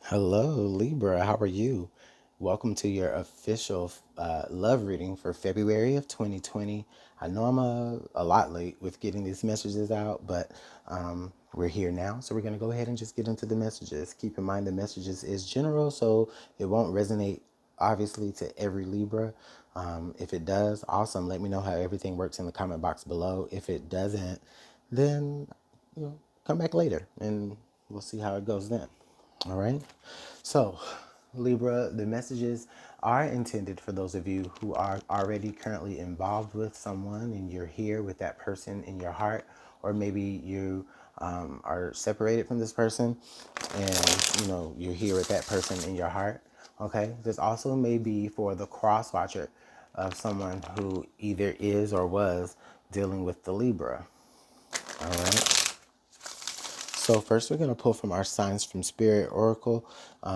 Hello, Libra. How are you? Welcome to your official love reading for February of 2020. I know I'm a lot late with getting these messages out, but we're here now. So we're going to go ahead and just get into the messages. Keep in mind the messages is general, so it won't resonate, obviously, to every Libra. If it does, awesome. Let me know how everything works in the comment box below. If it doesn't, then come back later and we'll see how it goes then. All right. So, Libra, the messages are intended for those of you who are already currently involved with someone and you're here with that person in your heart, or maybe you are separated from this person and you're here with that person in your heart. Okay. This also may be for the cross watcher of someone who either is or was dealing with the Libra. All right. So first we're going to pull from our Signs from Spirit Oracle.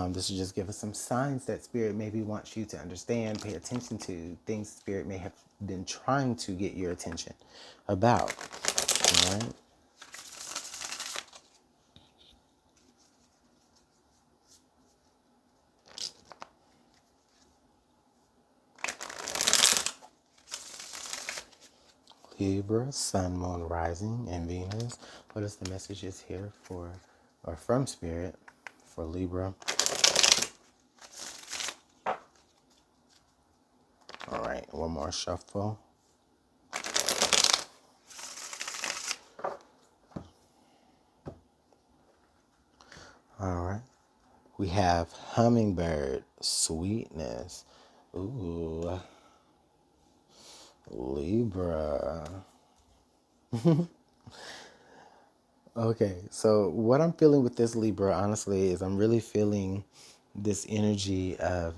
This will just give us some signs that Spirit maybe wants you to understand, pay attention to, things Spirit may have been trying to get your attention about. All right. Libra, Sun, Moon, Rising, and Venus. What is the messages here for, or from Spirit for Libra? All right, one more shuffle. All right. We have Hummingbird, Sweetness. Ooh, Libra. Okay, so what I'm feeling with this Libra, honestly, is I'm really feeling this energy of,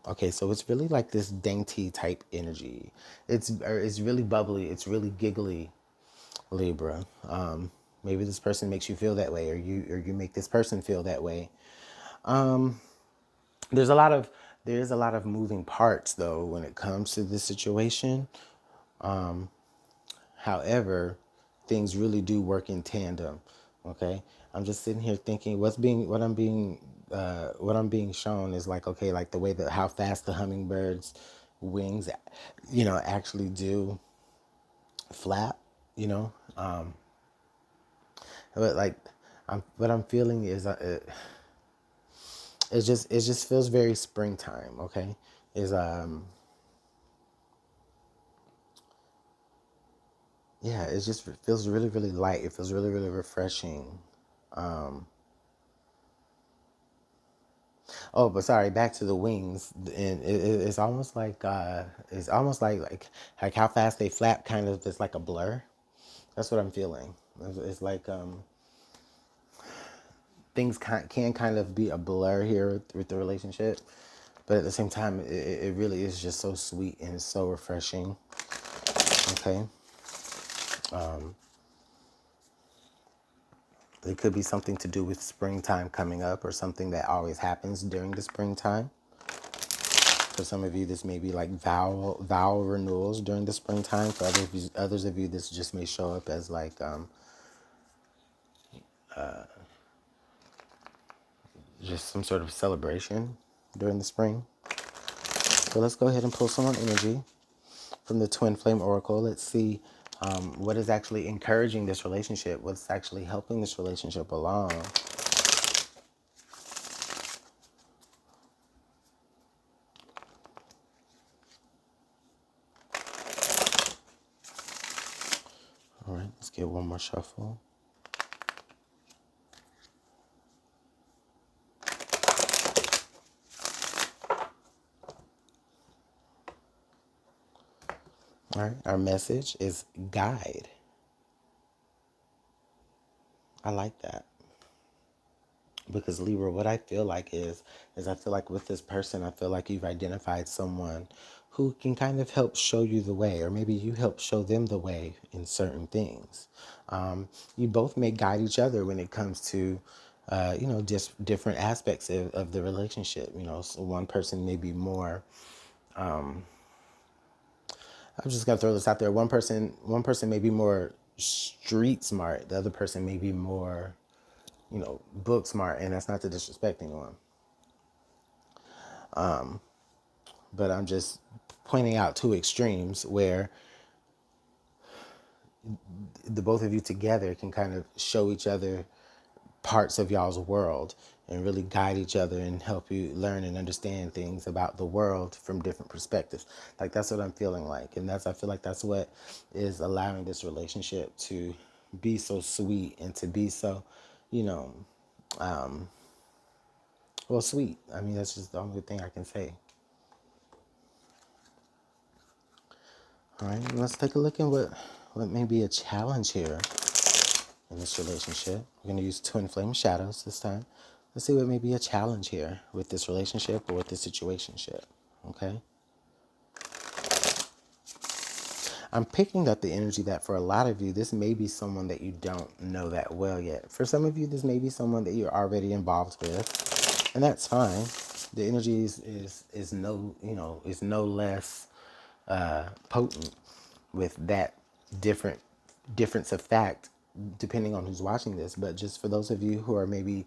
okay, so it's really like this dainty type energy. It's really bubbly, it's really giggly, Libra. Maybe this person makes you feel that way, or you make this person feel that way. There's a lot of there's a lot of moving parts though when it comes to this situation. However, things really do work in tandem. Okay, I'm just sitting here thinking what I'm being shown is like, okay, like the way that how fast the hummingbird's wings, actually do flap. You know, but like what I'm feeling is it just feels very springtime. Okay, is yeah, it feels really really light. It feels really really refreshing. Oh, but sorry, back to the wings, and it's almost like how fast they flap. Kind of, it's like a blur. That's what I'm feeling. It's like things can kind of be a blur here with the relationship, but at the same time, it really is just so sweet and it's so refreshing. Okay, it could be something to do with springtime coming up, or something that always happens during the springtime. For some of you, this may be like vow renewals during the springtime. For others of you, this just may show up as like just some sort of celebration during the spring. So let's go ahead and pull some more energy from the Twin Flame Oracle. Let's see what is actually encouraging this relationship. What's actually helping this relationship along. All right, let's get one more shuffle. All right, our message is guide. I like that. Because Libra, what I feel like is I feel like with this person, I feel like you've identified someone who can kind of help show you the way, or maybe you help show them the way in certain things. You both may guide each other when it comes to, just different aspects of the relationship. So one person may be more. I'm just gonna throw this out there. One person may be more street smart. The other person may be more book smart, and that's not to disrespect anyone. But I'm just pointing out two extremes where the both of you together can kind of show each other parts of y'all's world and really guide each other and help you learn and understand things about the world from different perspectives. Like that's what I'm feeling like. And I feel like that's what is allowing this relationship to be so sweet and to be so, you know, well, sweet. I mean, that's just the only thing I can say. All right, let's take a look at what may be a challenge here in this relationship. We're going to use twin flame shadows this time. Let's see what may be a challenge here with this relationship or with this situationship. Okay. I'm picking up the energy that for a lot of you, this may be someone that you don't know that well yet. For some of you, this may be someone that you're already involved with, and that's fine. The energy is no, is no less potent with that difference of fact, depending on who's watching this. But just for those of you who are maybe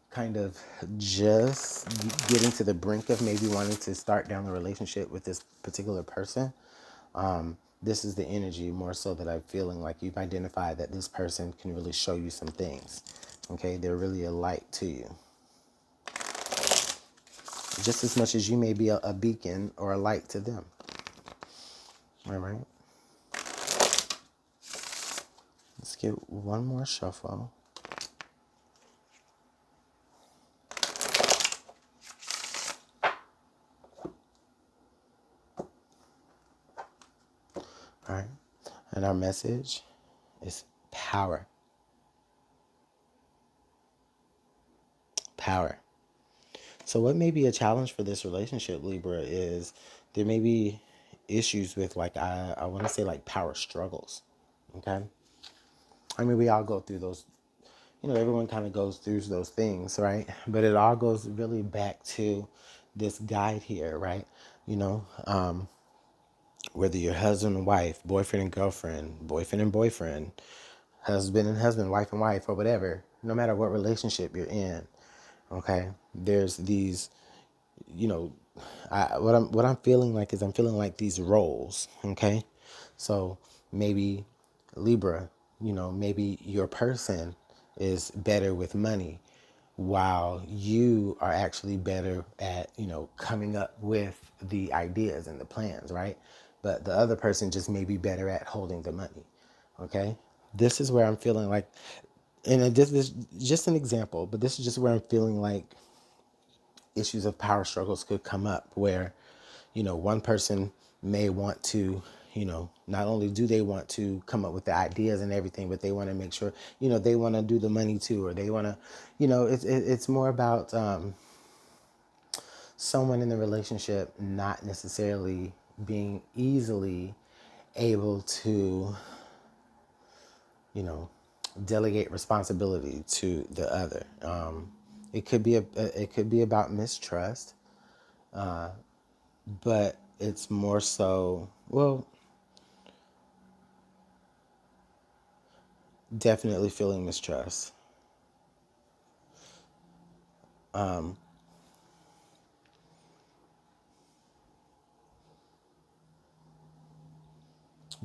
kind of just getting to the brink of maybe wanting to start down the relationship with this particular person, this is the energy more so that I'm feeling like you've identified that this person can really show you some things. Okay, they're really a light to you. Just as much as you may be a beacon or a light to them. All right. Let's get one more shuffle. All right. And our message is power. Power. So what may be a challenge for this relationship, Libra, is there may be issues with like, I want to say like power struggles. Okay. I mean, we all go through those, everyone kind of goes through those things, right? But it all goes really back to this guide here, right? Whether you're husband and wife, boyfriend and girlfriend, boyfriend and boyfriend, husband and husband, wife and wife, or whatever, no matter what relationship you're in, okay, there's these, what I'm feeling like is I'm feeling like these roles, okay? So maybe Libra, maybe your person is better with money while you are actually better at, coming up with the ideas and the plans, right? But the other person just may be better at holding the money, okay? This is where I'm feeling like, and this is just an example, but this is just where I'm feeling like issues of power struggles could come up where, one person may want to, not only do they want to come up with the ideas and everything, but they want to make sure, they want to do the money too, or they want to, it's more about someone in the relationship not necessarily being easily able to, delegate responsibility to the other. It could be about mistrust, but it's more so, well, definitely feeling mistrust. But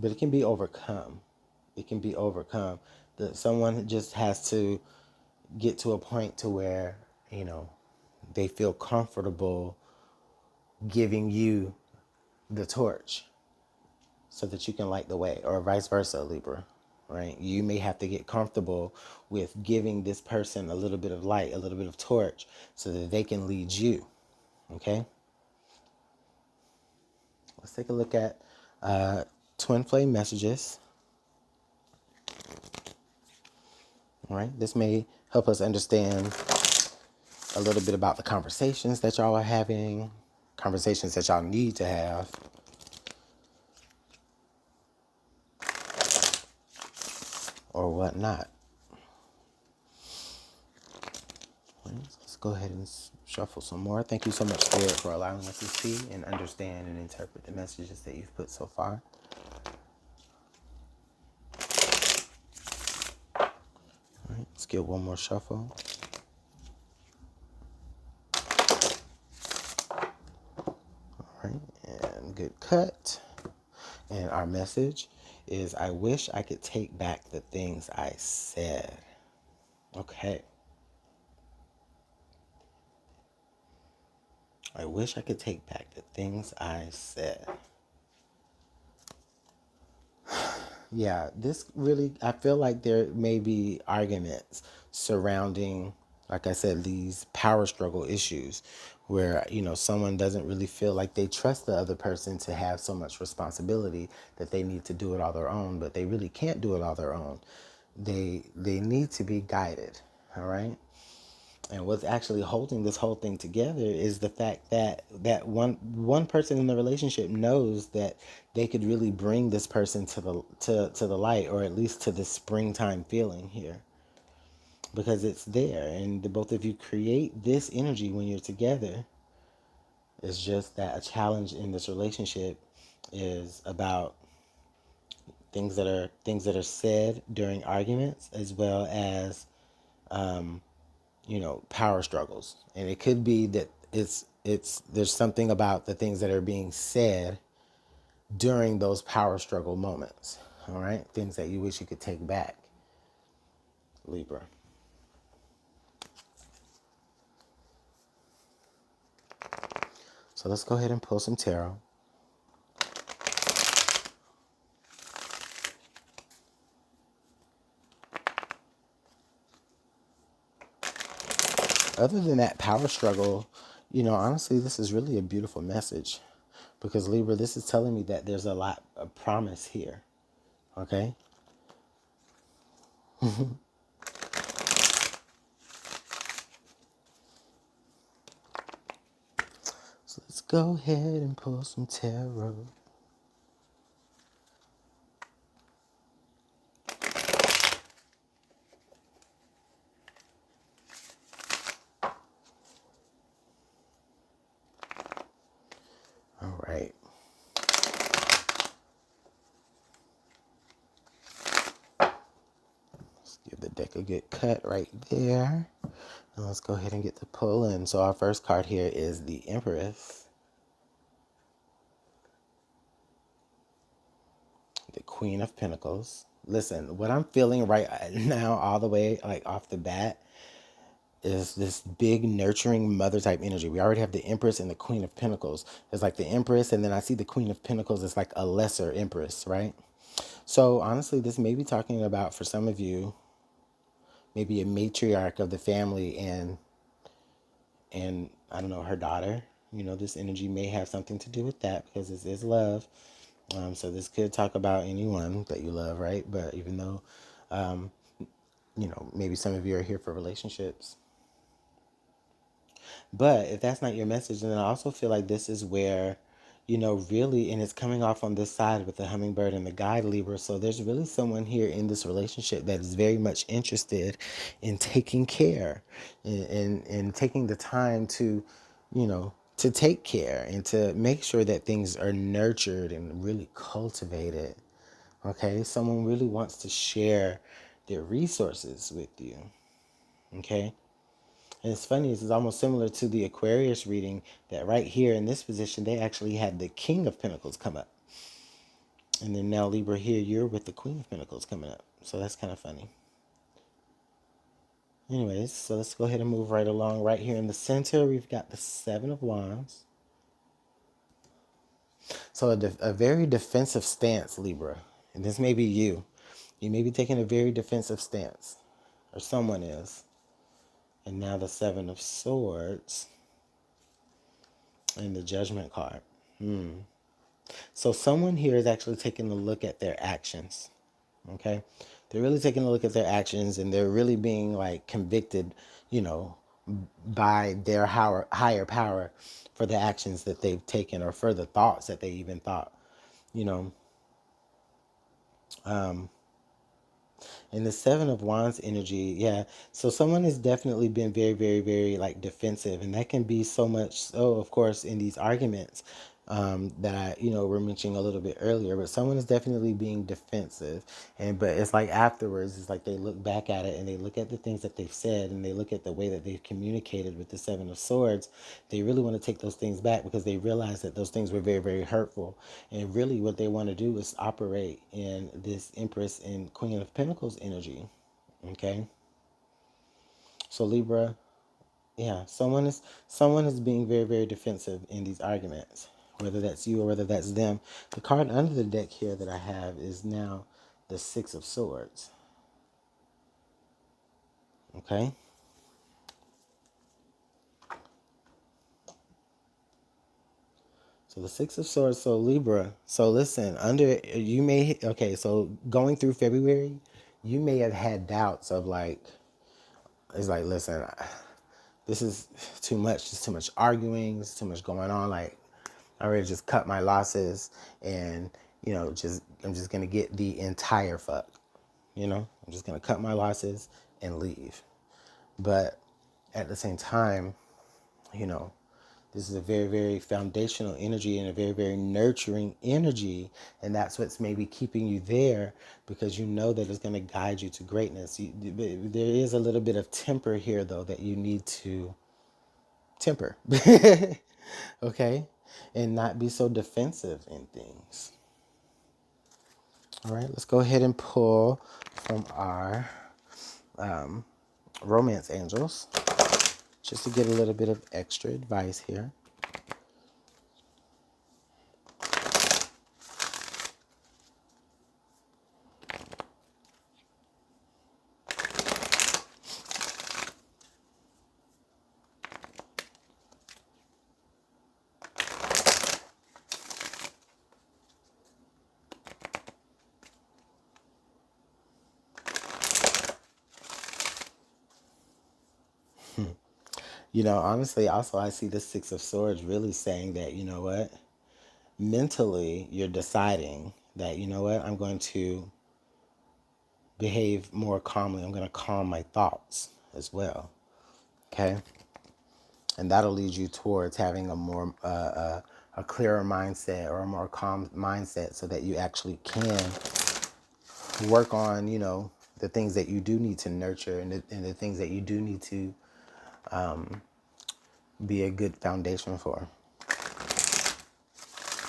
it can be overcome. It can be overcome. That someone just has to get to a point to where, they feel comfortable giving you the torch so that you can light the way, or vice versa, Libra, right? You may have to get comfortable with giving this person a little bit of light, a little bit of torch, so that they can lead you, okay? Let's take a look at twin flame messages. All right, this may help us understand a little bit about the conversations that y'all are having, conversations that y'all need to have. Or whatnot. Let's go ahead and shuffle some more. Thank you so much, Spirit, for allowing us to see and understand and interpret the messages that you've put so far. All right, let's get one more shuffle. cut. And our message is, I wish I could take back the things I said. Okay. I wish I could take back the things I said. Yeah, this really, I feel like there may be arguments surrounding, like I said, these power struggle issues where, someone doesn't really feel like they trust the other person to have so much responsibility that they need to do it all their own, but they really can't do it all their own. They need to be guided, all right? And what's actually holding this whole thing together is the fact that one person in the relationship knows that they could really bring this person to the light, or at least to the springtime feeling here, because it's there, and the both of you create this energy when you're together. It's just that a challenge in this relationship is about things that are said during arguments, as well as power struggles. And it could be that there's something about the things that are being said during those power struggle moments. All right, things that you wish you could take back, Libra. So let's go ahead and pull some tarot. Other than that power struggle, honestly, this is really a beautiful message, because Libra, this is telling me that there's a lot of promise here. Okay. So let's go ahead and pull some tarot. All right. Let's give the deck a good cut right there. And let's go ahead and get the pull in. So our first card here is the Empress, the Queen of Pentacles. Listen, what I'm feeling right now, all the way like off the bat, is this big nurturing mother type energy. We already have the Empress and the Queen of Pentacles. It's like the Empress, and then I see the Queen of Pentacles as like a lesser Empress, right? So honestly, this may be talking about, for some of you, maybe a matriarch of the family, and I don't know, her daughter. This energy may have something to do with that, because this is love. So this could talk about anyone that you love, right? But even though, maybe some of you are here for relationships. But if that's not your message, then I also feel like this is where, really, and it's coming off on this side with the hummingbird and the guide, Libra. So there's really someone here in this relationship that is very much interested in taking care, and taking the time to take care and to make sure that things are nurtured and really cultivated. Okay, someone really wants to share their resources with you. Okay. And it's funny, it's almost similar to the Aquarius reading, that right here in this position, they actually had the King of Pentacles come up. And then now, Libra, here, you're with the Queen of Pentacles coming up. So that's kind of funny. Anyways, so let's go ahead and move right along. Right here in the center, we've got the Seven of Wands. So a very defensive stance, Libra. And this may be you. You may be taking a very defensive stance, or someone is. And now the Seven of Swords and the Judgment card. So someone here is actually taking a look at their actions. Okay? They're really taking a look at their actions, and they're really being like convicted, by their higher power for the actions that they've taken, or for the thoughts that they even thought, you know. And the Seven of Wands energy, yeah. So someone has definitely been very, very, very like defensive, and that can be so much so, of course, in these arguments. that I, were mentioning a little bit earlier. But someone is definitely being defensive, but it's like afterwards, it's like they look back at it and they look at the things that they've said and they look at the way that they've communicated with the Seven of Swords. They really want to take those things back because they realize that those things were very, very hurtful. And really, what they want to do is operate in this Empress and Queen of Pentacles energy. Okay, so Libra, yeah, someone is being very, very defensive in these arguments, whether that's you or whether that's them. The card under the deck here that I have is now the Six of Swords. Okay. So the Six of Swords, so Libra. So listen, okay, so going through February, you may have had doubts of like, it's like, listen, this is too much. There's too much arguing. There's too much going on. Like, I already just cut my losses and, I'm just going to get the entire fuck. I'm just going to cut my losses and leave. But at the same time, you know, this is a very, very foundational energy and a very, very nurturing energy. And that's what's maybe keeping you there because you know that it's going to guide you to greatness. There is a little bit of temper here, though, that you need to temper. Okay? And not be so defensive in things. All right, let's go ahead and pull from our romance angels just to get a little bit of extra advice here. Honestly, also I see the Six of Swords really saying that, you know what, mentally you're deciding that, you know what, I'm going to behave more calmly. I'm going to calm my thoughts as well. Okay. And that'll lead you towards having a more, a clearer mindset or a more calm mindset so that you actually can work on, the things that you do need to nurture and the things that you do need to be a good foundation for.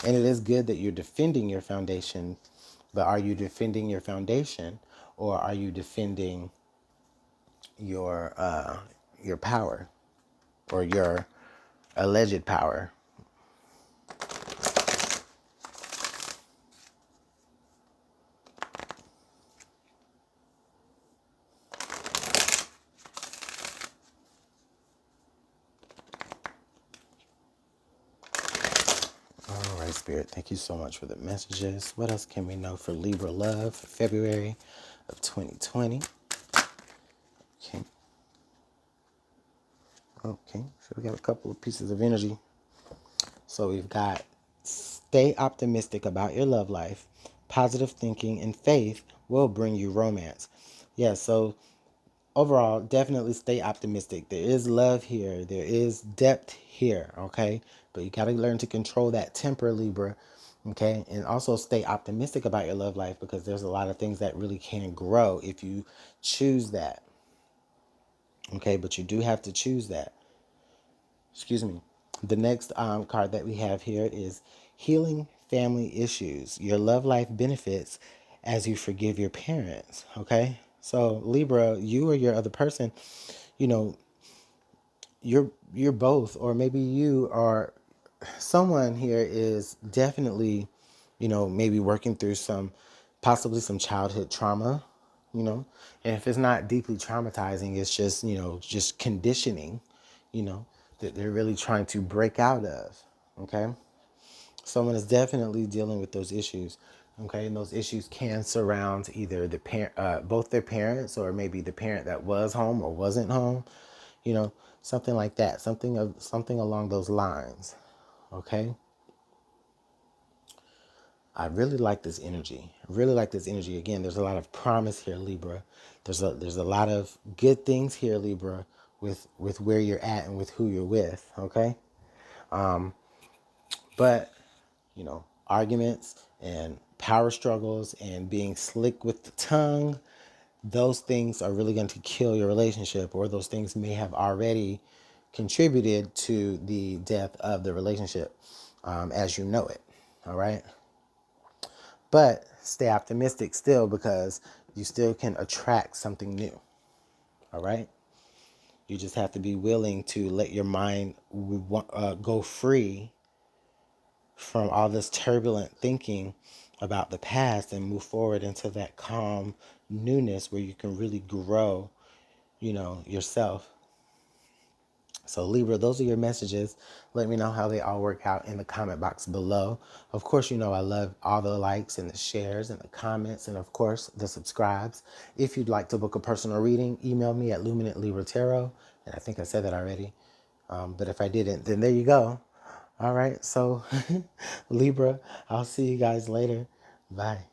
And it is good that you're defending your foundation, but are you defending your foundation or are you defending your power or your alleged power? All right, Spirit, thank you so much for the messages. What else can we know for Libra love for February of 2020? Okay. Okay, so we got a couple of pieces of energy. So we've got stay optimistic about your love life. Positive thinking and faith will bring you romance. Yeah, so overall, definitely stay optimistic. There is love here. There is depth here, okay? But you got to learn to control that temper, Libra, okay? And also stay optimistic about your love life because there's a lot of things that really can grow if you choose that, okay? But you do have to choose that. Excuse me. The next card that we have here is healing family issues. Your love life benefits as you forgive your parents, okay? So Libra, you or your other person, you know, you're both, or maybe you are someone here is definitely, maybe working through possibly some childhood trauma, and if it's not deeply traumatizing, it's just, just conditioning, that they're really trying to break out of. Okay. Someone is definitely dealing with those issues. Okay. And those issues can surround either both their parents, or maybe the parent that was home or wasn't home, something like that, something along those lines. Okay. I really like this energy. I really like this energy. Again, there's a lot of promise here, Libra. There's a lot of good things here, Libra, with where you're at and with who you're with. Okay. But arguments and power struggles and being slick with the tongue, those things are really going to kill your relationship, or those things may have already contributed to the death of the relationship as you know it. All right. But stay optimistic still, because you still can attract something new. All right. You just have to be willing to let your mind go free from all this turbulent thinking about the past and move forward into that calm newness where you can really grow, yourself. So Libra, those are your messages. Let me know how they all work out in the comment box below. Of course, I love all the likes and the shares and the comments, and of course the subscribes. If you'd like to book a personal reading, email me at LuminantLibraTarot. And I think I said that already. But if I didn't, then there you go. All right. So Libra, I'll see you guys later. Bye.